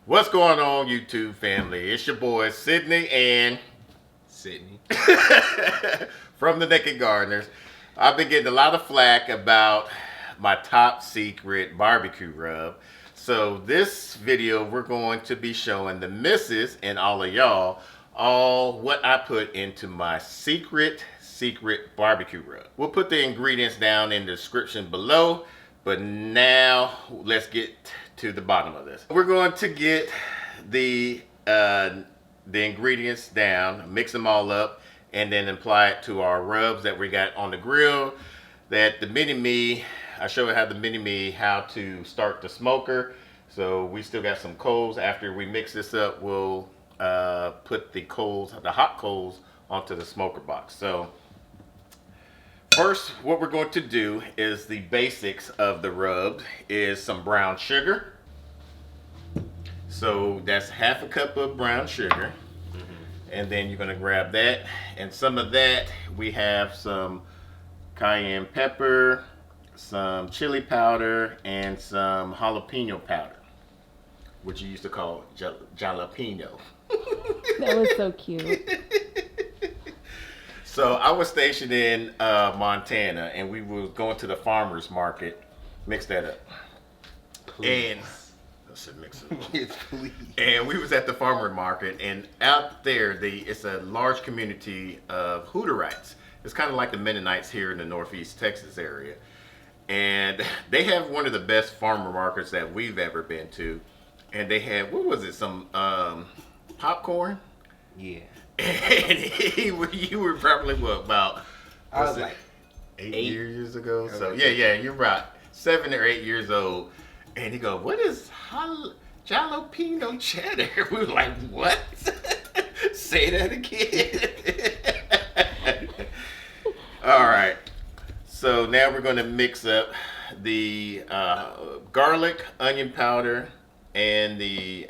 What's going on, YouTube family? It's your boy Sydney and Sydney. from the Nakid Gardeners. I've been getting a lot of flack about my top secret barbecue rub. So this video, we're going to be showing the missus and all of y'all all what I put into my secret barbecue rub. We'll put the ingredients down in the description below. But now let's get to the bottom of this. We're going to get the ingredients down, mix them all up, and then apply it to our rubs that we got on the grill. That the mini me, I show you how the mini me how to start the smoker. So we still got some coals. After we mix this up, we'll put the hot coals onto the smoker box. So first, what we're going to do is the basics of the rub is some brown sugar. So that's half a cup of brown sugar. And then you're going to grab that. And some of that, we have some cayenne pepper, some chili powder, and some jalapeno powder, which you used to call jalapeno. That was so cute. So I was stationed in Montana, and we was going to the farmer's market. Mix that up. Please. And I said mix it. Yes, please. And we was at the farmer's market, and out there, it's a large community of Hutterites. It's kind of like the Mennonites here in the Northeast Texas area. And they have one of the best farmer markets that we've ever been to. And they had, what was it, some popcorn? Yeah. And you were probably what, about I was like 8 years ago. So like yeah, you're about 7 or 8 years old. And he go, what is jalapeno cheddar? We were like, what? Say that again. All right. So now we're going to mix up the garlic, onion powder, and the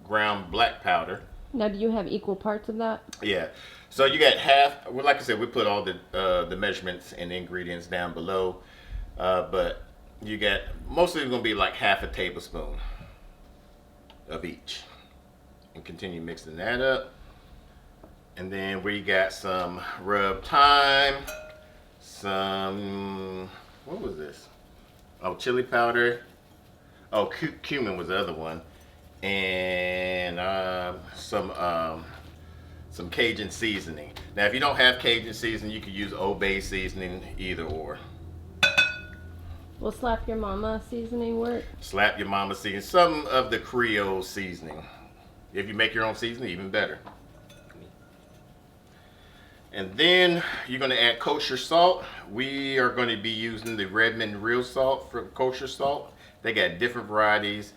ground black powder. Now, do you have equal parts of that? Yeah. So you got half. Well, like I said, we put all the measurements and ingredients down below. But you got most of it's gonna be like half a tablespoon of each, and continue mixing that up. And then we got some rub thyme, some what was this? Oh, chili powder. Oh, cumin was the other one. And some Cajun seasoning. Now, if you don't have Cajun seasoning, you could use Old Bay seasoning, either or. Will slap your mama seasoning work? Slap your mama seasoning. Some of the Creole seasoning. If you make your own seasoning, even better. And then you're going to add kosher salt. We are going to be using the Redmond RealSalt for kosher salt. They got different varieties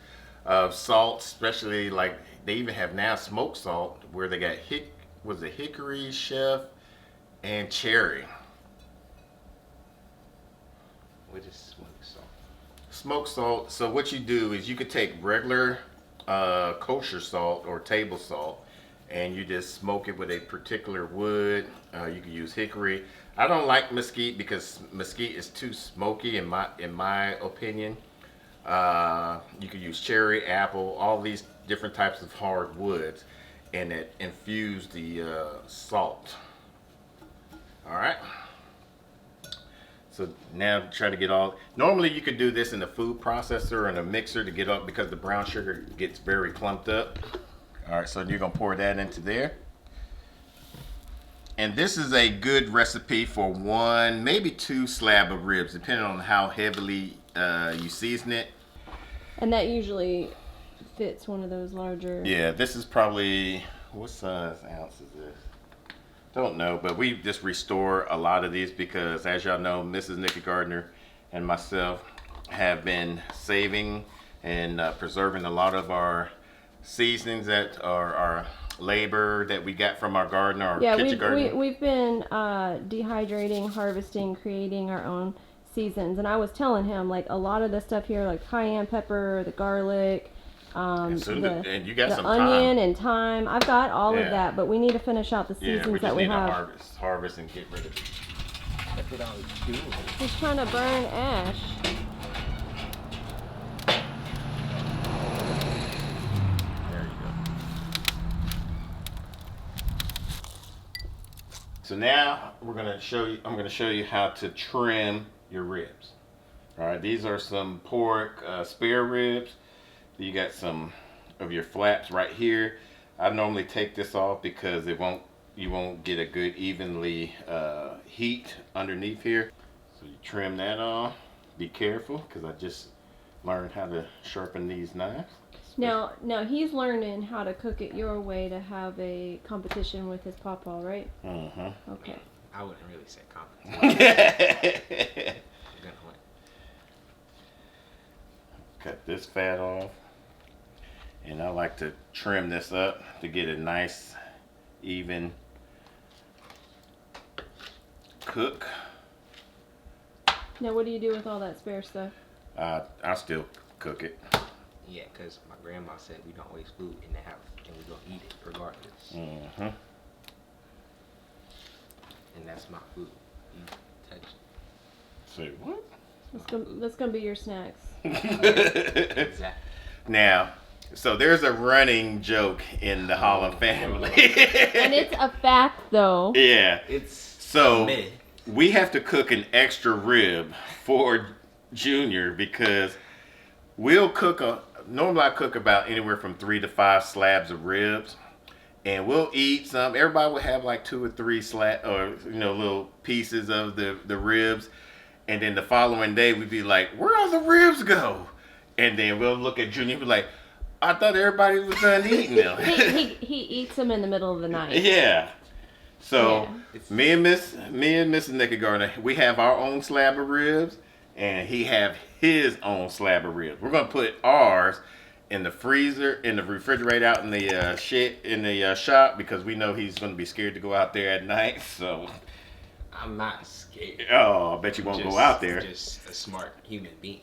of salt, especially like they even have now smoked salt where they got hickory, chef, and cherry. What is smoked salt? Smoked salt. So what you do is you could take regular kosher salt or table salt, and you just smoke it with a particular wood. You can use hickory. I don't like mesquite because mesquite is too smoky in my opinion. You could use cherry, apple, all these different types of hard woods, and it infuse the salt. All right. So now try to get all. Normally you could do this in a food processor and a mixer to get up because the brown sugar gets very clumped up. All right, so you're gonna pour that into there. And this is a good recipe for 1, maybe 2 slab of ribs, depending on how heavily you season it. And that usually fits one of those larger. Yeah, this is probably, what size ounce is this? Don't know, but we just restore a lot of these because, as y'all know, Mrs. Nakid Gardener and myself have been saving and preserving a lot of our seasonings that are our labor that we got from our garden, our kitchen garden. We've been dehydrating, harvesting, creating our own seasons. And I was telling him, like, a lot of the stuff here, like cayenne pepper, the garlic, and you got the some onion thyme. and thyme. I've got all Yeah. of that, but we need to finish out the seasons that we have. Harvest and get rid of it. That's what I was doing. He's trying to burn ash. So now I'm gonna show you how to trim your ribs. All right, these are some pork spare ribs. You got some of your flaps right here. I normally take this off because you won't get a good evenly heat underneath here. So you trim that off. Be careful, because I just learned how to sharpen these knives. Now he's learning how to cook it your way to have a competition with his pawpaw, right? Okay. I wouldn't really say competition. Cut this fat off. And I like to trim this up to get a nice, even cook. Now what do you do with all that spare stuff? I'll still cook it. Yeah, because my grandma said we don't waste food in the house, and we're going to eat it regardless. And that's my food. You touch it. Say what? That's gonna be your snacks. Exactly. Now, so there's a running joke in the Holland family. And it's a fact, though. Yeah. It's So myth. we have to cook an extra rib for Junior because normally I cook about anywhere from 3 to 5 slabs of ribs, and we'll eat some. Everybody will have like 2 or 3 little pieces of the ribs, and then the following day we'd be like, where all the ribs go? And then we'll look at Junior and be like, I thought everybody was done eating them. he eats them in the middle of the night. Yeah. So Yeah. me and Mrs. Nakid Gardener, we have our own slab of ribs, and he have his own slab of ribs. We're gonna put ours in the freezer, in the refrigerator, out in the shop, because we know he's gonna be scared to go out there at night. So I'm not scared. I bet you won't go out there. Just a smart human being.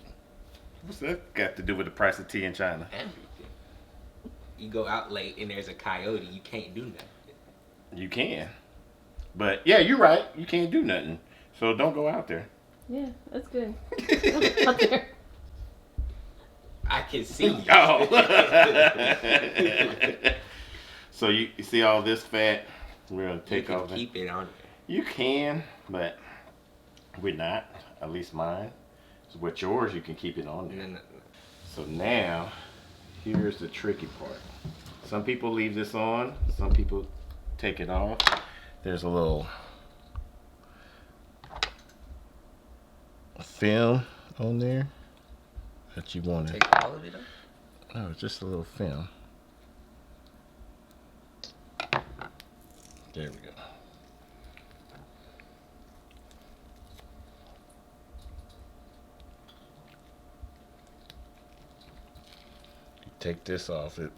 What's that got to do with the price of tea in China? Everything. You go out late and there's a coyote, you can't do nothing. You can, but yeah, you're right. You can't do nothing. So don't go out there. Yeah, that's good. Out there. I can see you. Oh. So you see all this fat? We're gonna take you off. can keep it on there. You can, but we're not. At least mine. So with yours, you can keep it on there. No. So now, here's the tricky part. Some people leave this on. Some people take it off. There's a little film on there that you want to. Take all of it off? Oh, it's just a little film. There we go. You take this off, it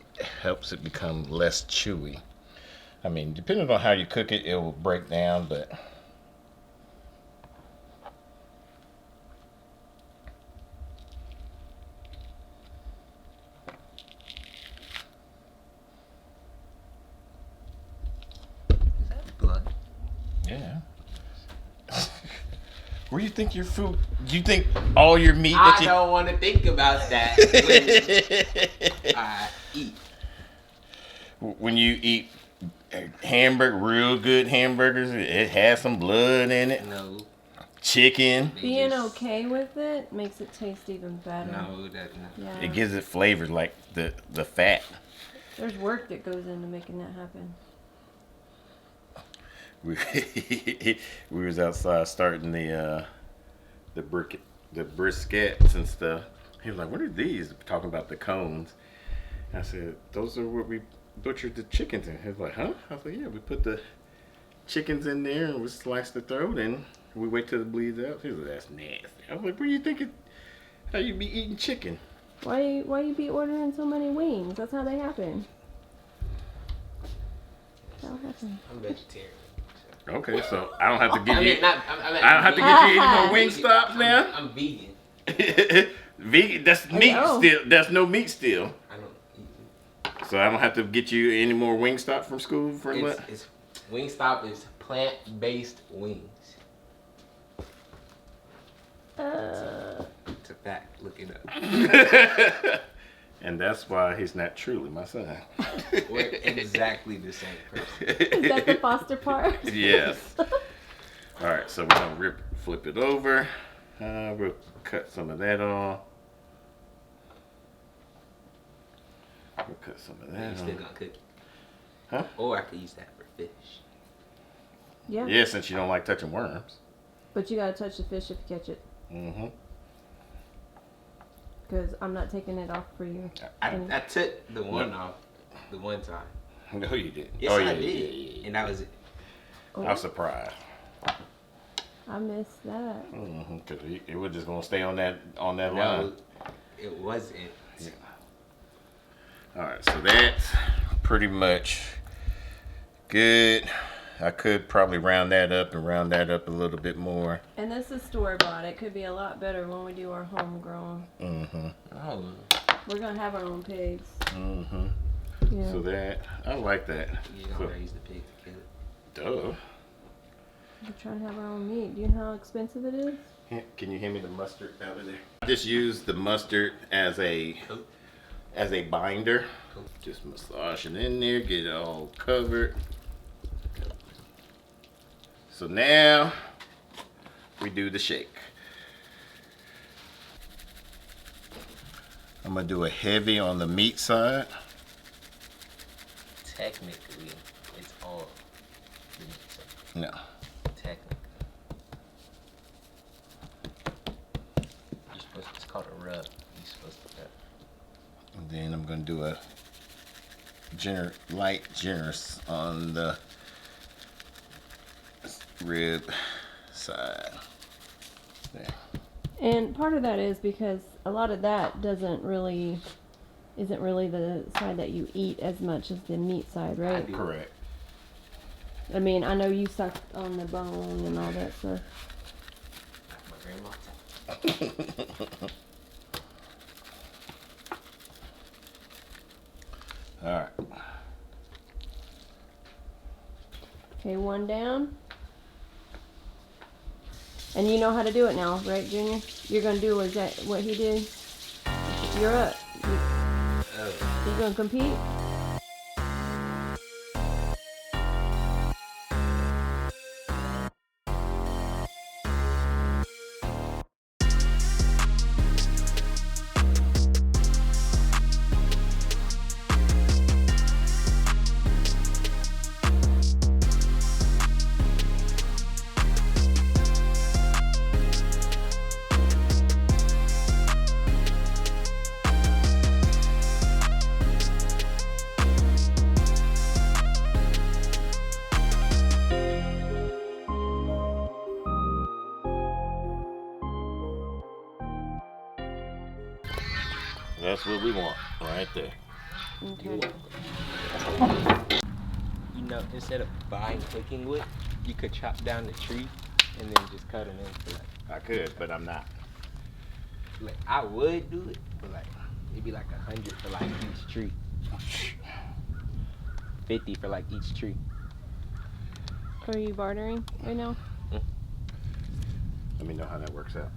helps it become less chewy. I mean, depending on how you cook it, it will break down, but Is that blood? yeah. Where do you think your food? You think all your meat that I you? don't want to think about that when I eat. When you eat real good hamburgers, it has some blood in it. No. Chicken. Being okay with it makes it taste even better. No, that's not. Yeah. It gives it flavor, like the fat. There's work that goes into making that happen. We was outside starting the briskets and stuff. He was like, "What are these?" Talking about the cones. I said, "Those are what we butchered the chickens in." He was like, "Huh?" I was like, "Yeah, we put the chickens in there and we slice the throat and we wait till it bleeds out." He was like, "That's nasty." I was like, "What are you thinking? How you be eating chicken?" Why you be ordering so many wings? That's how they happen. That's how it happens. I'm vegetarian. Okay, so I don't have to give I you. mean, not. I don't have to give you any more wing stops now. I'm vegan. Vegan. That's meat know. still. That's no meat still. I don't eat. So I don't have to get you any more wing stop from school for what? It's Wingstop is plant-based wings. It's a fact. Look it up. And that's why he's not truly my son. We're exactly the same person. Is that the foster part? Yes. All right, so we're gonna flip it over. We'll cut some of that off. We'll cut some of You that still off. gonna cook it. Huh? Or I could use that for fish. Yeah. Yeah, since you don't like touching worms. But you gotta touch the fish if you catch it. Mm-hmm. Because I'm not taking it off for you. I took the one off the one time. No, you didn't. Yes, oh, I yeah, did. yeah. And that was it. Oh, I was surprised. I missed that. Because it was just gonna stay on that line. No, it wasn't. Yeah. All right, so that's pretty much good. I could probably round that up a little bit more. And this is store bought. It could be a lot better when we do our homegrown. Mm-hmm. Oh. We're gonna have our own pigs. Mm-hmm. Yeah. So that, I like that. You don't raise the pig to kill it. Duh. We're trying to have our own meat. Do you know how expensive it is? Can you hand me the mustard out of there? I just use the mustard as a binder. Cool. Just massage it in there, get it all covered. So now we do the shake. I'm gonna do a heavy on the meat side. Technically, it's all the meat stuff. No. Technically. You're supposed to, it's called a rub. You're supposed to rub. And then I'm gonna do a generous on the rib side. There. And part of that is because a lot of that isn't really the side that you eat as much as the meat side, right? Correct. I mean, I know you suck on the bone and all that stuff. My grandma. All right. Okay, one down. And you know how to do it now, right, Junior? You're gonna do what he did? You're up. You gonna compete? That's what we want right there. Okay. You know, instead of buying cooking wood, you could chop down the tree and then just cut them in for I could, but I'm not. like I would do it, but like it'd be like 100 for like each tree. 50 for like each tree. Are you bartering right now? Let me know how that works out.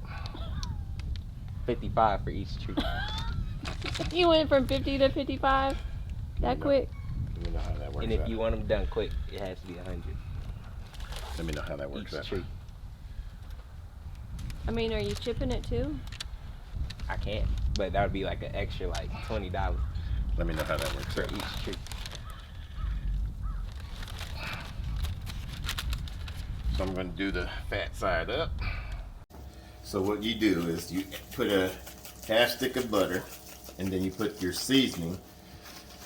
55 for each tree. You went from 50 to 55 that No. quick? Let me know how that works And if out. you want them done quick, it has to be 100 Let me know how that works each out. tree. I mean, are you chipping it too? I can't, but that would be like an extra like $20 Let me know how that works for out. each tree. So I'm going to do the fat side up. So what you do is you put a half stick of butter, and then you put your seasoning,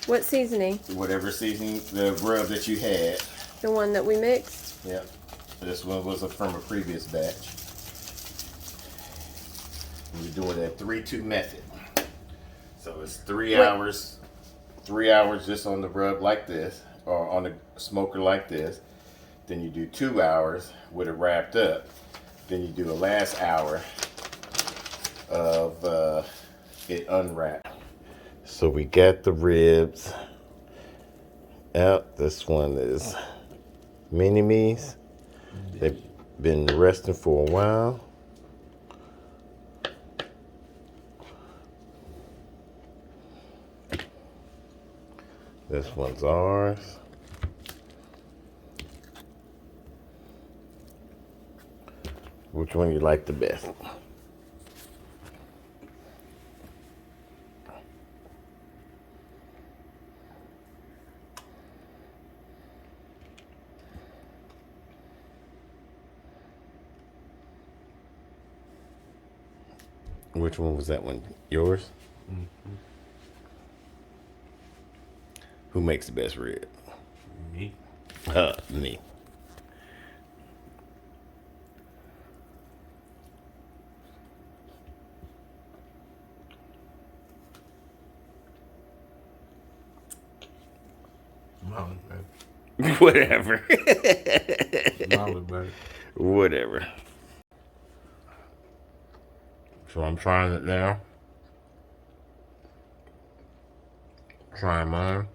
What seasoning? whatever seasoning, the rub that you had. The one that we mixed? Yep. This one was from a previous batch. We're doing a 3-2 method. So it's 3 hours, 3 hours just on the rub like this, or on the smoker like this. Then you do 2 hours with it wrapped up. Then you do the last hour of it unwrapped. So we got the ribs out. This one is mini-me's. They've been resting for a while. This one's ours. Which one you like the best? Which one was that one? Yours? Mm-hmm. Who makes the best rib? Me. Me. Molly, baby. Whatever. Molly, baby. Whatever. So I'm trying it now. Trying mine.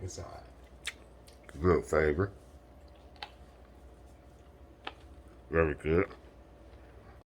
It's alright. Good favor. Very good.